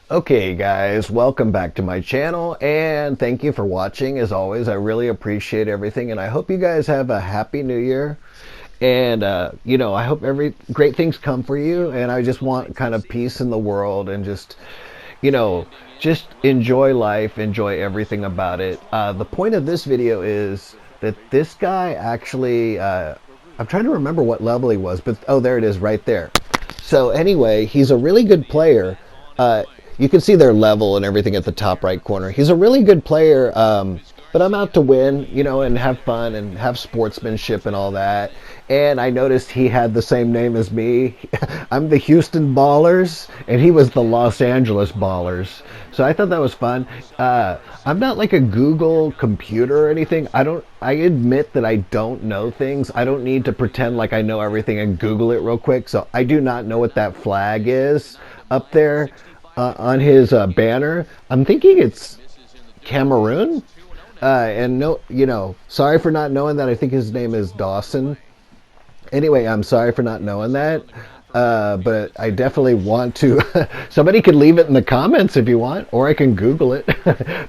Okay guys, welcome back to my channel and thank you for watching. As always, I really appreciate everything and I hope you guys have a happy new year. And I hope every great things come for you, and I just want kind of peace in the world and you know, just enjoy life, enjoy everything about it. The point of this video is that this guy actually I'm trying to remember what level he was, but oh, there it is right there. So anyway, he's a really good player. You can see their level and everything at the top right corner. He's a really good player, but I'm out to win, and have fun and have sportsmanship and all that. And I noticed he had the same name as me. I'm the Houston Ballers, and he was the Los Angeles Ballers. So I thought that was fun. I'm not like a Google computer or anything. I admit that I don't know things. I don't need to pretend like I know everything and Google it real quick. So I do not know what that flag is up there on his banner. I'm thinking it's Cameroon. And no, sorry for not knowing that. I think his name is Dawson. Anyway, I'm sorry for not knowing that. But I definitely want to. Somebody could leave it in the comments if you want, or I can Google it.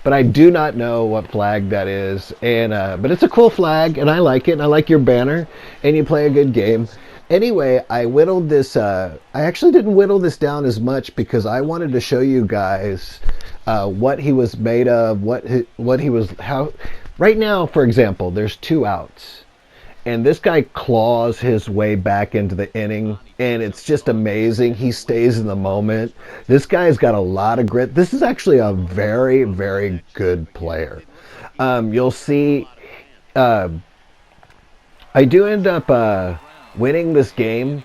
But I do not know what flag that is. And but it's a cool flag, and I like it. And I like your banner, and you play a good game. Anyway, I whittled this. I actually didn't whittle this down as much because I wanted to show you guys what he was made of, what he was, how. Right now, for example, there's 2 outs, and this guy claws his way back into the inning, and it's just amazing. He stays in the moment. This guy's got a lot of grit. This is actually a very, very good player. You'll see. I do end up winning this game,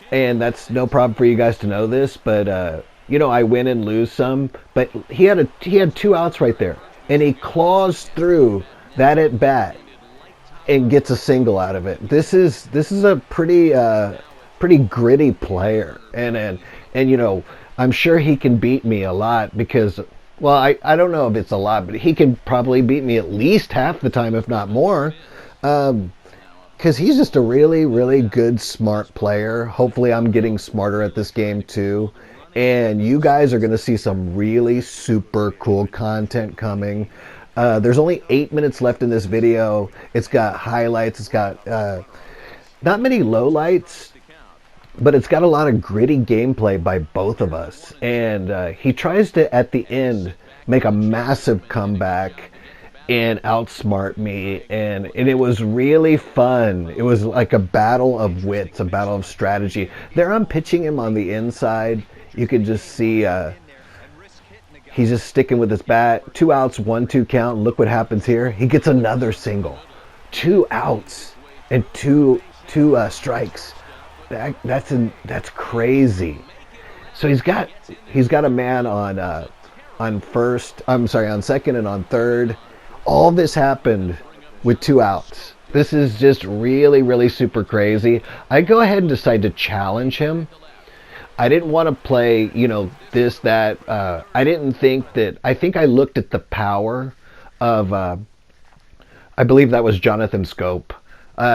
and that's no problem for you guys to know this, but I win and lose some, but he had 2 outs right there, and he claws through that at bat and gets a single out of it. This is a pretty gritty player, and I'm sure he can beat me a lot because, well, I don't know if it's a lot, but he can probably beat me at least half the time, if not more. Because he's just a really, really good, smart player. Hopefully I'm getting smarter at this game too. And you guys are going to see some really super cool content coming. There's only 8 minutes left in this video. It's got highlights. It's got not many lowlights, but it's got a lot of gritty gameplay by both of us. And he tries to, at the end, make a massive comeback and outsmart me, and it was really fun. It was like a battle of wits, a battle of strategy. There I'm pitching him on the inside. You can just see he's just sticking with his bat. 2 outs, 1-2 count. Look what happens here. He gets another single. 2 outs and two strikes. That's crazy. So he's got a man on first. I'm sorry, on second and on third. All this happened with 2 outs. This is just really, really super crazy. I go ahead and decide to challenge him. I didn't want to play, this, that. I didn't think that. I think I looked at the power of, I believe that was Jonathan Scope.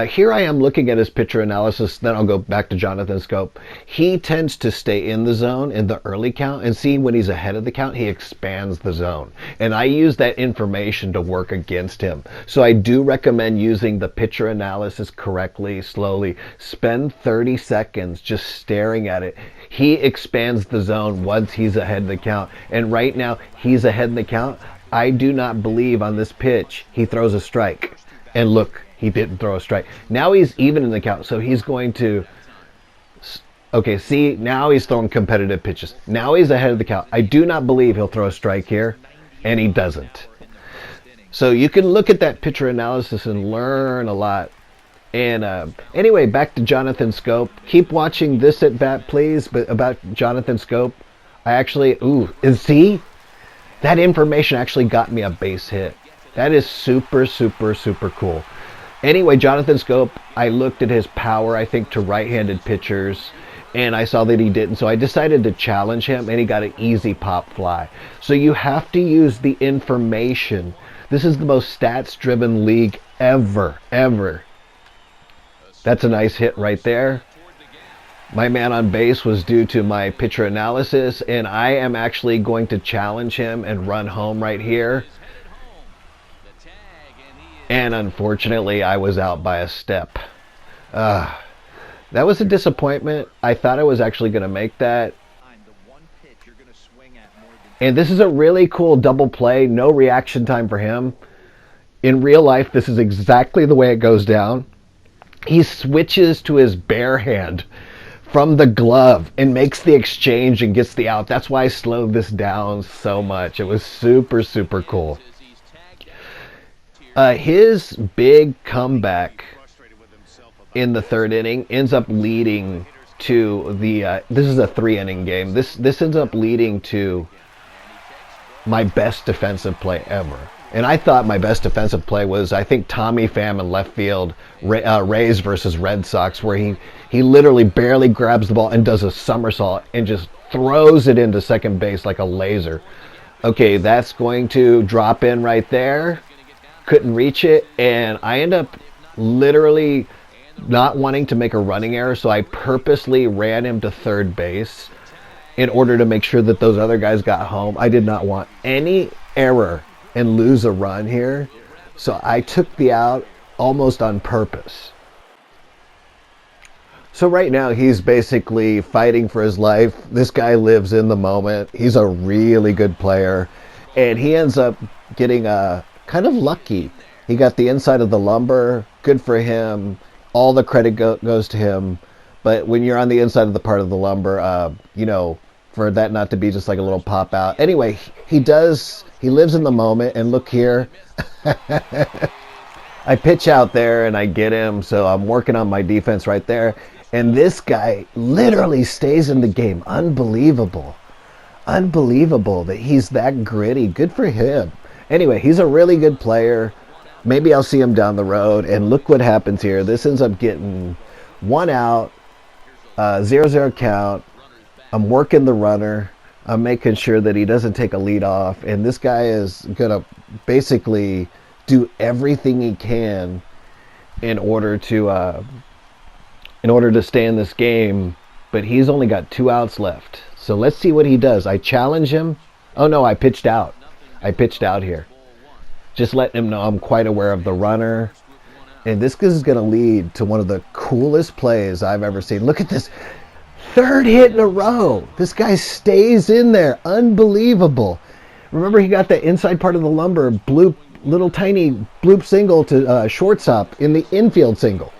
Here I am looking at his pitcher analysis, then I'll go back to Jonathan Scope. He tends to stay in the zone in the early count, and see when he's ahead of the count, he expands the zone. And I use that information to work against him. So I do recommend using the pitcher analysis correctly, slowly. Spend 30 seconds just staring at it. He expands the zone once he's ahead of the count. And right now, he's ahead in the count. I do not believe on this pitch he throws a strike. And look, he didn't throw a strike. Now he's even in the count, so he's going to... Okay, see, now he's throwing competitive pitches. Now he's ahead of the count. I do not believe he'll throw a strike here, and he doesn't. So you can look at that pitcher analysis and learn a lot. And anyway, back to Jonathan Scope. Keep watching this at bat, please. But about Jonathan Scope, I actually... and see? That information actually got me a base hit. That is super, super, super cool. Anyway, Jonathan Scope, I looked at his power, I think, to right-handed pitchers, and I saw that he didn't. So I decided to challenge him, and he got an easy pop fly. So you have to use the information. This is the most stats-driven league ever, ever. That's a nice hit right there. My man on base was due to my pitcher analysis, and I am actually going to challenge him and run home right here. And unfortunately, I was out by a step. That was a disappointment. I thought I was actually going to make that. And this is a really cool double play. No reaction time for him. In real life, this is exactly the way it goes down. He switches to his bare hand from the glove and makes the exchange and gets the out. That's why I slowed this down so much. It was super, super cool. His big comeback in the third inning ends up leading to the this is a 3-inning game. This ends up leading to my best defensive play ever. And I thought my best defensive play was, I think, Tommy Pham in left field, Rays versus Red Sox, where he literally barely grabs the ball and does a somersault and just throws it into second base like a laser. Okay, that's going to drop in right there. Couldn't reach it, and I end up literally not wanting to make a running error, so I purposely ran him to third base in order to make sure that those other guys got home. I did not want any error and lose a run here, so I took the out almost on purpose. So right now he's basically fighting for his life. This guy lives in the moment. He's a really good player, and he ends up getting kind of lucky. He got the inside of the lumber. Good for him. All the credit goes to him. But when you're on the inside of the part of the lumber, for that not to be just like a little pop out. Anyway, he lives in the moment, and look here. I pitch out there and I get him, so I'm working on my defense right there. And this guy literally stays in the game. Unbelievable. Unbelievable that he's that gritty. Good for him. Anyway, he's a really good player. Maybe I'll see him down the road. And look what happens here. This ends up getting 1 out, 0-0 count. I'm working the runner. I'm making sure that he doesn't take a lead off. And this guy is going to basically do everything he can in order to stay in this game. But he's only got 2 outs left. So let's see what he does. I challenge him. Oh, no, I pitched out. I pitched out here. Just letting him know I'm quite aware of the runner. And this is going to lead to one of the coolest plays I've ever seen. Look at this. 3rd hit in a row. This guy stays in there. Unbelievable. Remember, he got the inside part of the lumber, bloop, little tiny bloop single to shortstop in the infield single.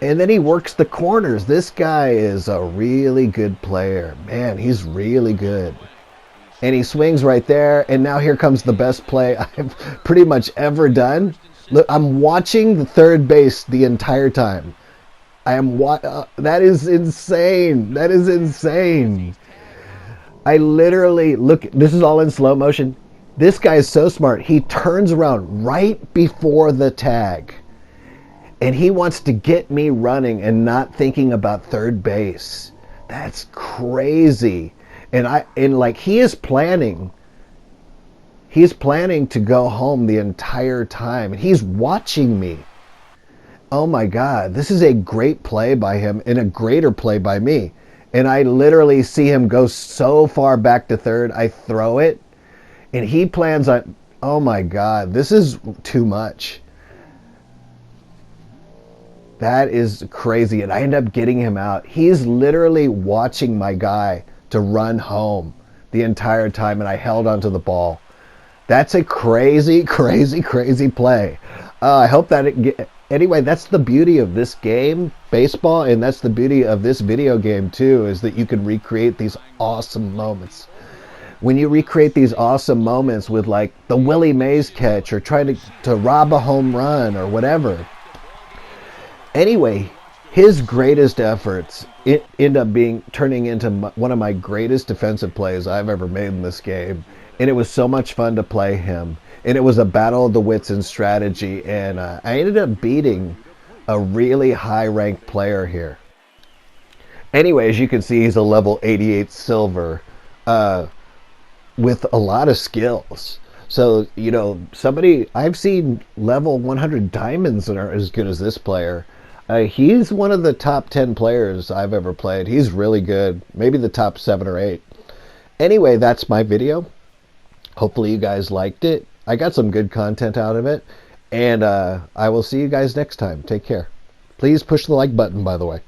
And then he works the corners. This guy is a really good player. Man, he's really good. And he swings right there. And now here comes the best play I've pretty much ever done. Look, I'm watching the third base the entire time. That is insane. That is insane. I literally, look, this is all in slow motion. This guy is so smart. He turns around right before the tag. And he wants to get me running and not thinking about third base. That's crazy. And he is planning. He's planning to go home the entire time. And he's watching me. Oh my God, this is a great play by him and a greater play by me. And I literally see him go so far back to third, I throw it, and he plans on, oh my God, this is too much. That is crazy, and I end up getting him out. He's literally watching my guy to run home the entire time, and I held onto the ball. That's a crazy, crazy, crazy play. I hope that anyway, that's the beauty of this game, baseball, and that's the beauty of this video game too, is that you can recreate these awesome moments. When you recreate these awesome moments with like the Willie Mays catch or trying to rob a home run or whatever. Anyway, his greatest efforts end up turning into one of my greatest defensive plays I've ever made in this game. And it was so much fun to play him. And it was a battle of the wits and strategy. And I ended up beating a really high-ranked player here. Anyway, as you can see, he's a level 88 silver with a lot of skills. So, I've seen level 100 diamonds that are as good as this player. He's one of the top 10 players I've ever played. He's really good. Maybe the top 7 or 8. Anyway, that's my video. Hopefully you guys liked it. I got some good content out of it. And I will see you guys next time. Take care. Please push the like button, by the way.